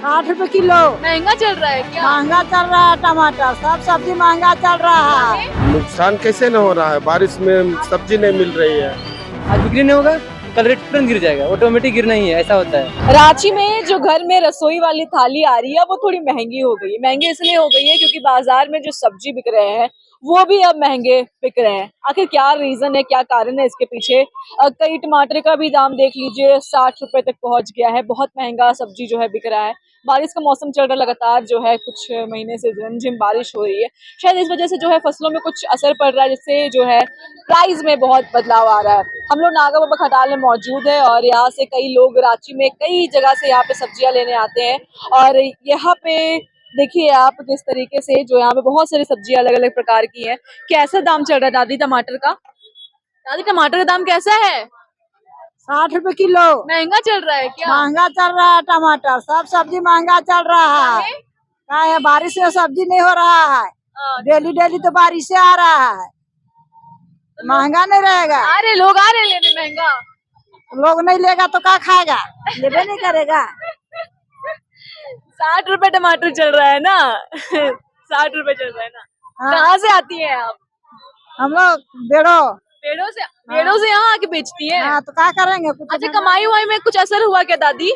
60 रुपए किलो। महंगा चल रहा है क्या? महंगा चल रहा है टमाटर, सब सब्जी महंगा चल रहा है। नुकसान कैसे न हो रहा है, बारिश में सब्जी नहीं मिल रही है। आज बिक्री नहीं होगा, कल रेट तुरंत गिर जाएगा, ऑटोमेटिक गिरना ही है, ऐसा होता है। रांची में जो घर में रसोई वाली थाली आ रही है वो थोड़ी महंगी हो गई है। महंगी इसलिए हो गई है क्योंकि बाजार में जो सब्जी बिक रहे हैं वो भी अब महंगे बिक रहे हैं। आखिर क्या रीजन है, क्या कारण है इसके पीछे? कई टमाटर का भी दाम देख लीजिए 60 रुपए तक पहुंच गया है। बहुत महंगा सब्जी जो है बिक रहा है। बारिश का मौसम चल रहा है, लगातार जो है कुछ महीने से रिमझिम बारिश हो रही है। शायद इस वजह से जो है फसलों में कुछ असर पड़ रहा है, जिससे जो है प्राइस में बहुत बदलाव आ रहा है। हम लोग नागा बाबा खटाल में मौजूद है और यहाँ से कई लोग रांची में कई जगह से यहाँ पे सब्जियां लेने आते हैं। और यहाँ पे देखिए आप किस तरीके से जो यहाँ पे बहुत सारी सब्जियां अलग अलग प्रकार की हैं। कैसा दाम चल रहा है दादी टमाटर का? दादी टमाटर का दाम कैसा है? 60 रुपए किलो। महंगा चल रहा है क्या? महंगा चल रहा है टमाटर, सब सब्जी महंगा चल रहा है। क्या है, बारिश से सब्जी नहीं हो रहा है। डेली डेली तो बारिश से आ रहा है, महंगा नहीं रहेगा। अरे लोग आ रहे हैं लेने, महंगा लोग नहीं लेगा तो क्या खाएगा, लेबे नहीं करेगा। 60 रुपए टमाटर चल रहा है ना। 60 रुपए चल रहा है ना। हाँ। कहाँ से आती है आप? हम लोग पेड़ों से यहाँ आके बेचती है। हाँ, तो क्या करेंगे? कुछ अच्छा, कमाई वमाई में कुछ असर हुआ क्या दादी?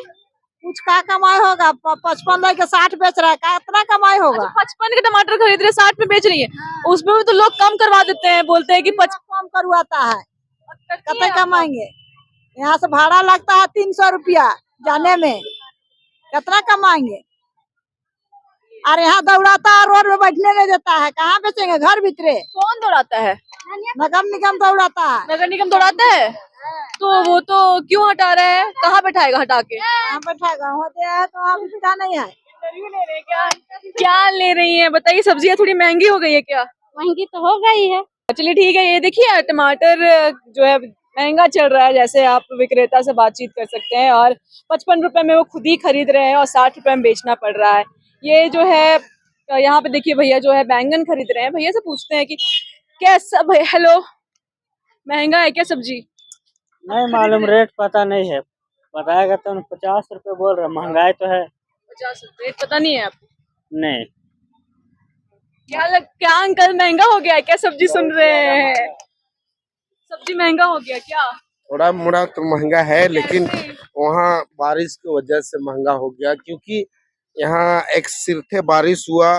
कुछ क्या कमाई होगा? 55 लेके 60 बेच रहा है, क्या इतना कमाई होगा? 55 के टमाटर खरीद रहे 60 में बेच रही है। उसमें भी तो लोग कम करवा देते हैं, बोलते हैं कि कम करवाता है, कितने कमाएंगे? यहाँ से भाड़ा लगता है 300 रुपया जाने में, कितना कमाएंगे? और यहाँ दौड़ाता है, रोड में बैठने नहीं देता है, कहाँ बेचेंगे? घर भीतरे। कौन दौड़ाता है? नगर निगम दौड़ाता है। नगर निगम दौड़ाता है, तो वो तो क्यों हटा रहे हैं? कहाँ बैठाएगा हटा के? कहाँ बैठाएगा? होते है तो वहाँ बिकता नहीं है। इंटरव्यू ले रहे हैं क्या ले रही हैं? बताइए, सब्जियाँ थोड़ी महंगी हो गई है क्या? महंगी तो हो गई है। चलिए ठीक है, ये देखिए टमाटर जो है महंगा चल रहा है। जैसे आप विक्रेता से बातचीत कर सकते हैं और 55 रुपए में वो खुद ही खरीद रहे हैं और 60 रुपए में बेचना पड़ रहा है। ये जो है यहाँ पे देखिए भैया जो है बैंगन खरीद रहे हैं। भैया से पूछते हैं कि कैसा भैया, हेलो, महंगा है क्या सब्जी? नहीं मालूम, रेट पता नहीं है। बताएगा तो 50 रुपए बोल रहे, महंगाई तो है। 50 रुपए पता नहीं है आपको? नहीं, क्या अंकल महंगा हो गया है क्या? सब्जी सुन रहे हैं, सब्जी महंगा हो गया क्या? थोड़ा मोड़ा तो महंगा है, लेकिन वहाँ बारिश की वजह से महंगा हो गया, क्योंकि यहाँ एक सिरथे बारिश हुआ,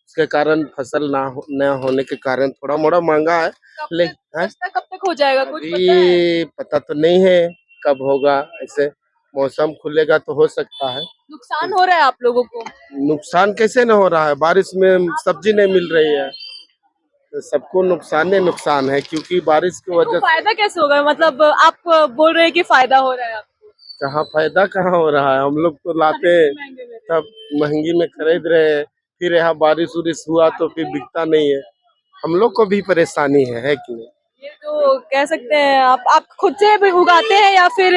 उसके कारण फसल न होने के कारण थोड़ा मोड़ा महंगा है। लेकिन कब तक हो जाएगा कुछ पता है? अभी पता तो नहीं है कब होगा। ऐसे मौसम खुलेगा तो हो सकता है। नुकसान हो रहा है आप लोगों को? नुकसान कैसे न हो रहा है, बारिश में सब्जी नहीं मिल रही है, तो सबको नुकसान ही नुकसान है, क्योंकि बारिश की वजह से। फायदा कैसे होगा? मतलब आप बोल रहे हैं कि फायदा हो रहा है आपको? कहाँ फायदा, कहाँ हो रहा है? हम लोग तो लाते तब महंगी में खरीद रहे हैं, फिर यहाँ बारिश उरिश हुआ तो फिर बिकता नहीं है। हम लोग को भी परेशानी है कि नहीं? ये तो कह सकते हैं आप खुद से भी उगाते हैं या फिर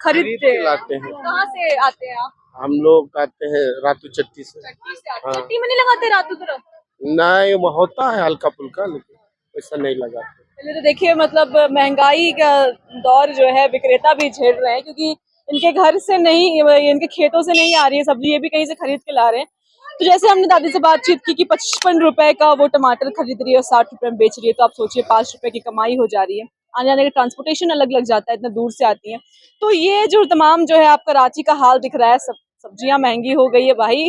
खरीदते हैं? लाते हैं। कहाँ से आते हैं आप? हम लोग आते हैं रातू चट्टी से। चट्टी से आते हैं। हाँ। चट्टी में नहीं लगाते रातों तरफ? नहीं, वो होता है हल्का फुल्का, लेकिन वैसा नहीं लगा। पहले तो देखिए, मतलब महंगाई का दौर जो है विक्रेता भी झेल रहे हैं, क्योंकि इनके घर से नहीं, इनके खेतों से नहीं आ रही है सब्जी, ये भी कहीं से खरीद के ला रहे हैं। तो जैसे हमने दादी से बातचीत की कि 55 रुपए का वो टमाटर खरीद रही है और 60 रुपए में बेच रही है, तो आप सोचिए 5 रुपए की कमाई हो जा रही है। आने जाने का ट्रांसपोर्टेशन अलग लग जाता है, इतना दूर से आती है। तो ये जो तमाम जो है आपका रांची का हाल दिख रहा है, सब्जियां महंगी हो गई है भाई।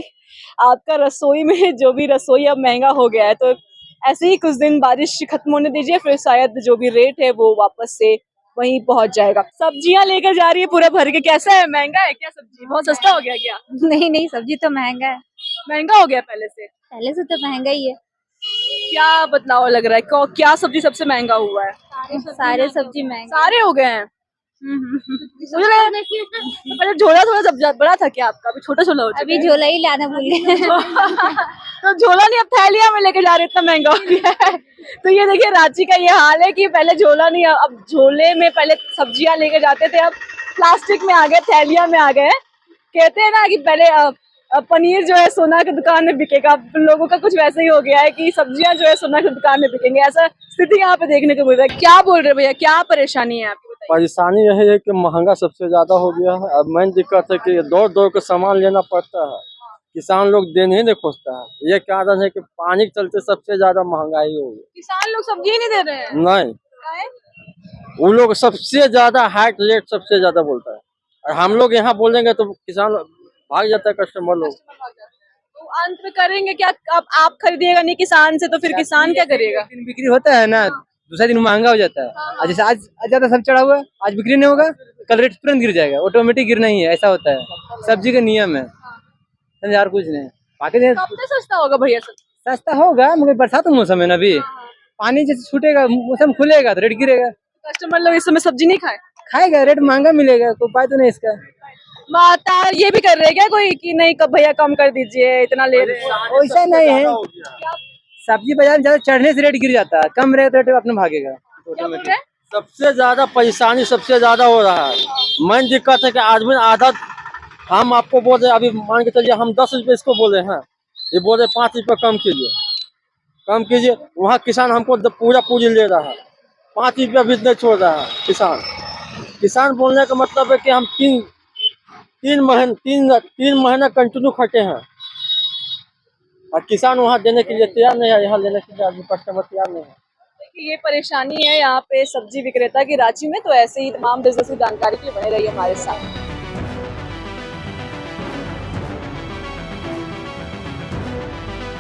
आपका रसोई में जो भी रसोई अब महंगा हो गया है। तो ऐसे ही कुछ दिन बारिश खत्म होने दीजिए, फिर शायद जो भी रेट है वो वापस से वहीं पहुंच जाएगा। सब्जियां लेकर जा रही है पूरा भर के। कैसा है, महंगा है क्या सब्जी? बहुत सस्ता हो गया क्या? नहीं, सब्जी तो महंगा है। महंगा हो गया पहले से? पहले से तो महंगा ही है। क्या बदलाव लग रहा है? क्या सब्जी सबसे महंगा हुआ है? सारे सब्जी महंगे। सारे हो गए हैं। मुझे लगा तो पहले झोला थोड़ा सब्जी बड़ा था क्या आपका? अभी छोटा झोला हो चुका है? अभी झोला ही लाना भूल गए। तो झोला नहीं, अब थैलिया में लेके जा रहे, इतना महंगा हो गया है। तो ये देखिए रांची का ये हाल है कि पहले झोला नहीं, अब झोले में पहले सब्जियां लेके जाते थे, अब प्लास्टिक में आ गए, थैलिया में आ गए। कहते हैं ना कि पहले पनीर जो है सोना की दुकान में बिकेगा, लोगों का कुछ वैसे ही हो गया है कि सब्जियां जो है सोना की दुकान में बिकेंगे। ऐसा स्थिति यहाँ पे देखने को मिल रहा है। क्या बोल रहे भैया, क्या परेशानी है आपकी? बताइए। परेशानी यही है कि महंगा सबसे ज्यादा हो गया है। अब मेन दिक्कत है कि दौड़ दौड़ के सामान लेना पड़ता है, किसान लोग देने ही नहीं खोजता है। ये कारण है कि पानी के चलते सबसे ज्यादा महंगाई हो गई। किसान लोग सब्जी ही नहीं दे रहे हैं। नहीं, काहे? वो लोग सबसे ज्यादा हाइट रेट सबसे ज्यादा बोलता है, और हम लोग यहाँ बोलेंगे तो किसान भाग जाता है, कस्टमर लोग। तो अंत में करेंगे क्या? अब आप खरीदिएगा नहीं किसान से तो फिर किसान क्या करेगा? दिन बिक्री होता है ना, दूसरा दिन महंगा हो जाता है। आज जैसे आज ज्यादा सब चढ़ा हुआ है, आज बिक्री नहीं होगा, कल रेट तुरंत गिर जाएगा, ऑटोमेटिक गिरना ही है, ऐसा होता है। सब्जी का नियम है, समझे, और कुछ नहीं। बाकी दिन कब तक सस्ता होगा भैया सब्जी? सस्ता होगा, मगर बरसात का मौसम है ना अभी, पानी जैसे छूटेगा, मौसम खुलेगा तो रेट गिरेगा। कस्टमर लोग इस समय सब्जी नहीं खाए। खाएगा, रेट महंगा मिलेगा, कोई उपाय तो नहीं इसका। माता ये भी कर रहे हैं क्या कोई कि नहीं कब भैया कम कर दीजिए, इतना ले रहे हैं? वैसा नहीं है, सब्जी बाजार में ज्यादा चढ़ने से रेट गिर जाता है, कम रहेगा तो रेट अपने भागेगा क्या बोल रहे हैं? सबसे ज्यादा परेशानी सबसे ज्यादा हो रहा है। मेन दिक्कत है कि आदमी आधा, हम आपको बोल रहे, अभी मान के चलिए हम 10 रुपए इसको बोले हैं, ये बोल रहे 5 रुपए कम कीजिए। वहाँ किसान हमको पूरी ले रहा है, 5 रुपया भी नहीं छोड़ रहा है किसान बोलने का मतलब है कि हम तीन महीना कंटिन्यू खटे हैं, और किसान वहाँ देने के लिए तैयार नहीं है, यहाँ लेने के लिए आदमी कस्टमर तैयार नहीं है। देखिए ये परेशानी है यहाँ पे सब्जी विक्रेता की रांची में। तो ऐसे ही तमाम बिजनेस की जानकारी के लिए बने रहिए हमारे साथ।